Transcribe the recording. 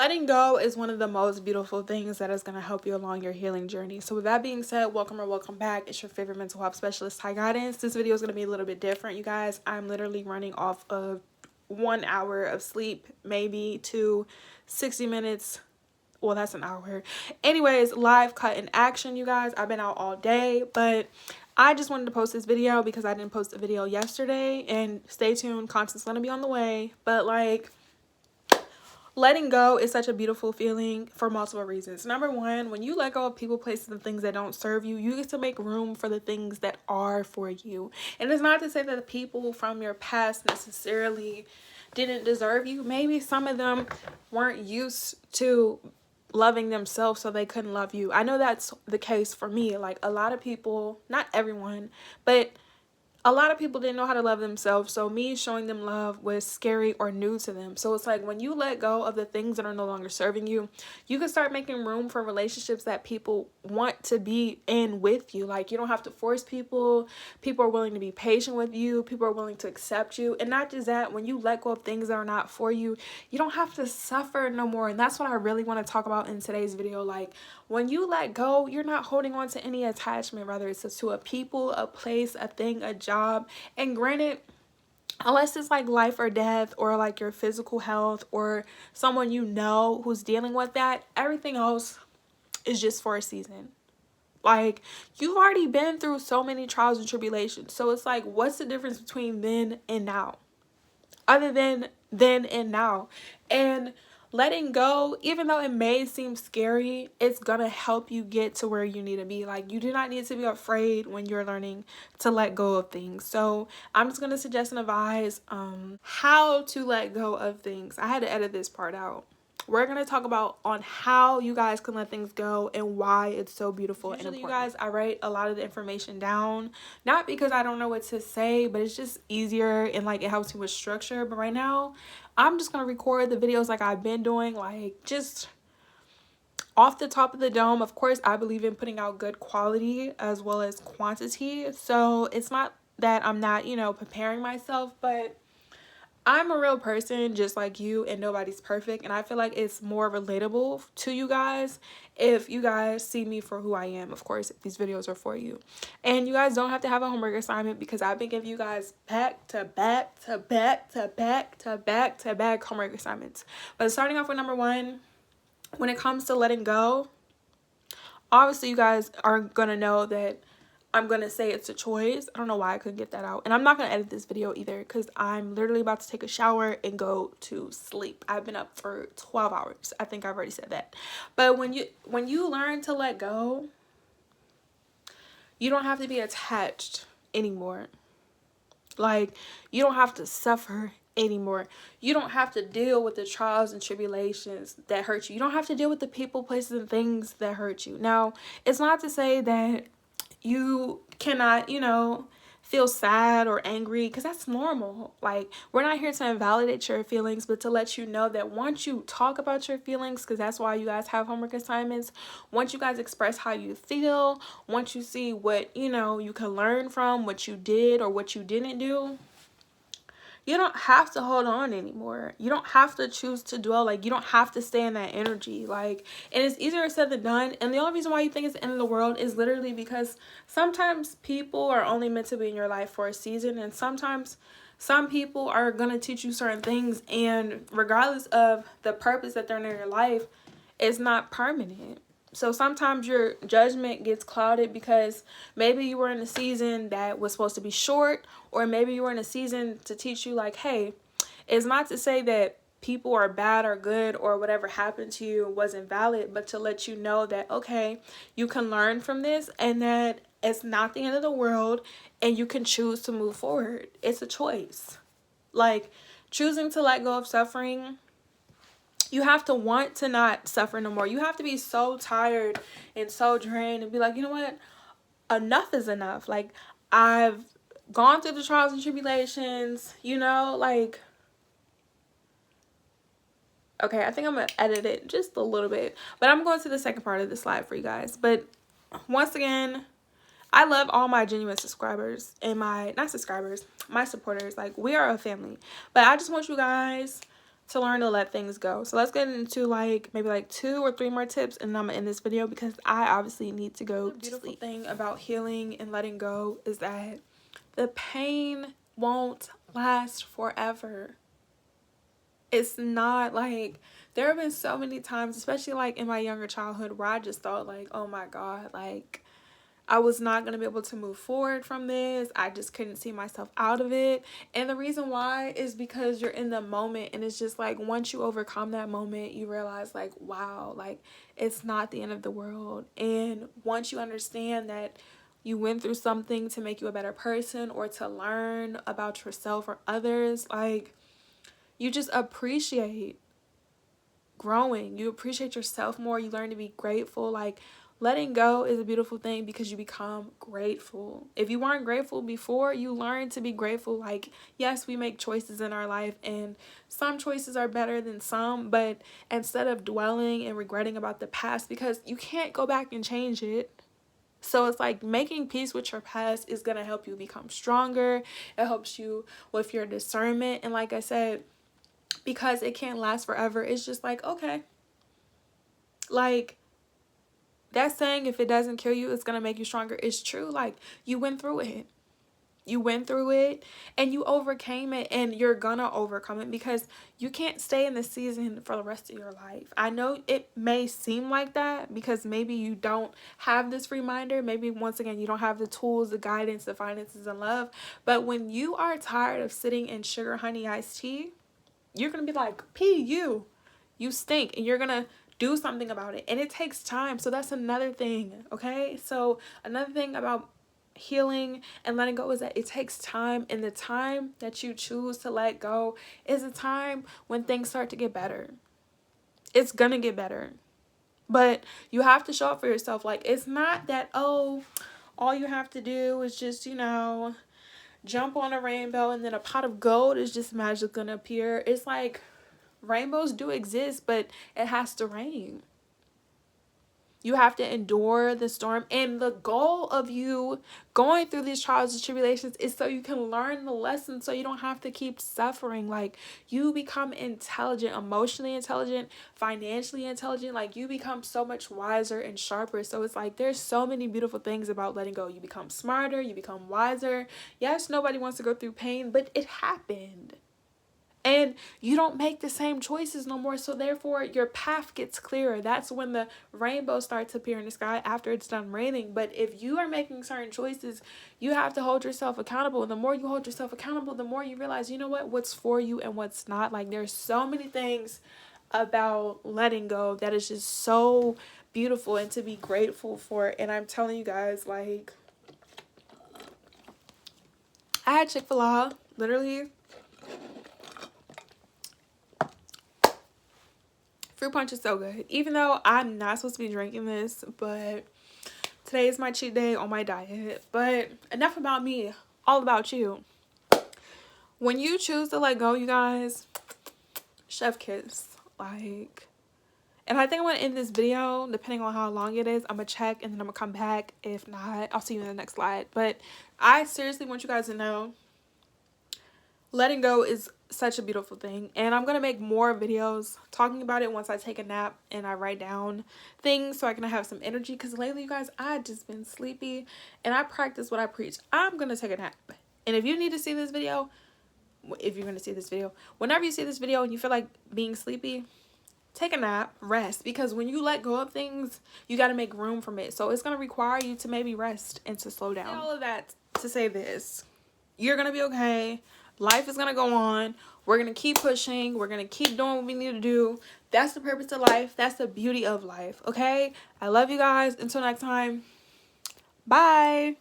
letting go is one of the most beautiful things that is going to help you along your healing journey. So with that being said, welcome or welcome back. It's your favorite mental health specialist, Ty Guidance. This video is going to be a little bit different, you guys. I'm literally running off of 1 hour of sleep, maybe to 60 minutes. Well, that's an hour. Anyways, live cut in action, you guys. I've been out all day, but I just wanted to post this video because I didn't post a video yesterday. And stay tuned, content's going to be on the way. But like, letting go is such a beautiful feeling for multiple reasons. Number one, when you let go of people, places, and things that don't serve you, you get to make room for the things that are for you. And it's not to say that the people from your past necessarily didn't deserve you. Maybe some of them weren't used to loving themselves, so they couldn't love you. I know that's the case for me. Like, a lot of people, not everyone, but a lot of people didn't know how to love themselves, so me showing them love was scary or new to them. So it's like, when you let go of the things that are no longer serving you, you can start making room for relationships that people want to be in with you. Like, you don't have to force people. People are willing to be patient with you. People are willing to accept you. And not just that, when you let go of things that are not for you, you don't have to suffer no more. And that's what I really want to talk about in today's video. Like, when you let go, you're not holding on to any attachment, whether it's to a people, a place, a thing, a job. And granted, unless it's like life or death, or like your physical health, or someone you know who's dealing with that, everything else is just for a season. Like, you've already been through so many trials and tribulations. So it's like, what's the difference between then and now? Other than then and now. And letting go, even though it may seem scary, it's gonna help you get to where you need to be. Like, you do not need to be afraid when you're learning to let go of things. So I'm just gonna suggest and advise how to let go of things. I had to edit this part out. We're going to talk about on how you guys can let things go and why it's so beautiful. Usually, and important. You guys, I write a lot of the information down, not because I don't know what to say, but it's just easier and like it helps me with structure. But right now, I'm just going to record the videos like I've been doing, like just off the top of the dome. Of course, I believe in putting out good quality as well as quantity. So it's not that I'm not, preparing myself, but I'm a real person just like you, and nobody's perfect. And I feel like it's more relatable to you guys if you guys see me for who I am. Of course, if these videos are for you. And you guys don't have to have a homework assignment, because I've been giving you guys back to back to back to back to back to back homework assignments. But starting off with number one, when it comes to letting go, obviously you guys are going to know that I'm going to say it's a choice. I don't know why I couldn't get that out. And I'm not going to edit this video either, because I'm literally about to take a shower and go to sleep. I've been up for 12 hours. I think I've already said that. But when you learn to let go, you don't have to be attached anymore. Like, you don't have to suffer anymore. You don't have to deal with the trials and tribulations that hurt you. You don't have to deal with the people, places, and things that hurt you. Now, it's not to say that you cannot, feel sad or angry, because that's normal. Like, we're not here to invalidate your feelings, but to let you know that once you talk about your feelings, because that's why you guys have homework assignments, once you guys express how you feel, once you see what, you can learn from what you did or what you didn't do, you don't have to hold on anymore. You don't have to choose to dwell. Like, you don't have to stay in that energy. Like, and it's easier said than done. And the only reason why you think it's the end of the world is literally because sometimes people are only meant to be in your life for a season. And sometimes some people are going to teach you certain things. And regardless of the purpose that they're in your life, it's not permanent. So sometimes your judgment gets clouded because maybe you were in a season that was supposed to be short, or maybe you were in a season to teach you, like, hey, it's not to say that people are bad or good or whatever happened to you wasn't valid, but to let you know that, okay, you can learn from this and that it's not the end of the world and you can choose to move forward. It's a choice. Like, choosing to let go of suffering, you have to want to not suffer no more. You have to be so tired and so drained and be like, you know what? Enough is enough. Like, I've gone through the trials and tribulations, like, okay, I think I'm going to edit it just a little bit. But I'm going to the second part of the slide for you guys. But once again, I love all my genuine subscribers and my supporters. Like, we are a family. But I just want you guys to learn to let things go. So let's get into like maybe like 2 or 3 more tips, and then I'm gonna end this video because I obviously need to go. The beautiful thing about healing and letting go is that the pain won't last forever. It's not like, there have been so many times, especially like in my younger childhood, where I just thought like, oh my God, like I was not going to be able to move forward from this. I just couldn't see myself out of it. And the reason why is because you're in the moment, and it's just like once you overcome that moment, you realize like, wow, like it's not the end of the world. And once you understand that you went through something to make you a better person or to learn about yourself or others, like you just appreciate growing. You appreciate yourself more. You learn to be grateful. Like letting go is a beautiful thing because you become grateful. If you weren't grateful before, you learn to be grateful. Like, yes, we make choices in our life and some choices are better than some, but instead of dwelling and regretting about the past, because you can't go back and change it. So it's like making peace with your past is going to help you become stronger. It helps you with your discernment. And like I said, because it can't last forever, it's just like, okay, like that saying, if it doesn't kill you, it's gonna make you stronger, is true. Like you went through it, and you overcame it, and you're gonna overcome it because you can't stay in this season for the rest of your life. I know it may seem like that because maybe you don't have this reminder, maybe once again you don't have the tools, the guidance, the finances, and love, but when you are tired of sitting in sugar honey iced tea, you're gonna be like, you stink, and you're gonna do something about it, and it takes time. So that's another thing, okay? So another thing about healing and letting go is that it takes time, and the time that you choose to let go is a time when things start to get better. It's gonna get better, but you have to show up for yourself. Like it's not that, oh, all you have to do is just, you know, jump on a rainbow and then a pot of gold is just magically gonna appear. It's like rainbows do exist, but it has to rain. You have to endure the storm, and the goal of you going through these trials and tribulations is so you can learn the lesson, so you don't have to keep suffering. Like you become intelligent, emotionally intelligent, financially intelligent. Like you become so much wiser and sharper. So it's like there's so many beautiful things about letting go. You become smarter, you become wiser. Yes, nobody wants to go through pain, but it happened. And you don't make the same choices no more, so therefore your path gets clearer. That's when the rainbow starts to appear in the sky after it's done raining. But if you are making certain choices, you have to hold yourself accountable. And the more you hold yourself accountable, the more you realize, you know what's for you and what's not. Like there's so many things about letting go that is just so beautiful and to be grateful for. And I'm telling you guys, like I had Chick-fil-A, literally. Fruit punch is so good. Even though I'm not supposed to be drinking this, but today is my cheat day on my diet. But enough about me, all about you. When you choose to let go, you guys, chef kiss. Like, and I think I'm going to end this video, depending on how long it is. I'm going to check and then I'm going to come back. If not, I'll see you in the next slide. But I seriously want you guys to know, letting go is such a beautiful thing, and I'm gonna make more videos talking about it once I take a nap and I write down things so I can have some energy, because lately, you guys, I've just been sleepy, and I practice what I preach. I'm gonna take a nap, and if you need to see this video, if you're gonna see this video, whenever you see this video and you feel like being sleepy, take a nap, rest, because when you let go of things, you got to make room from it. So it's gonna require you to maybe rest and to slow down. All of that to say this, you're gonna be okay. Life is going to go on. We're going to keep pushing. We're going to keep doing what we need to do. That's the purpose of life. That's the beauty of life. Okay? I love you guys. Until next time. Bye.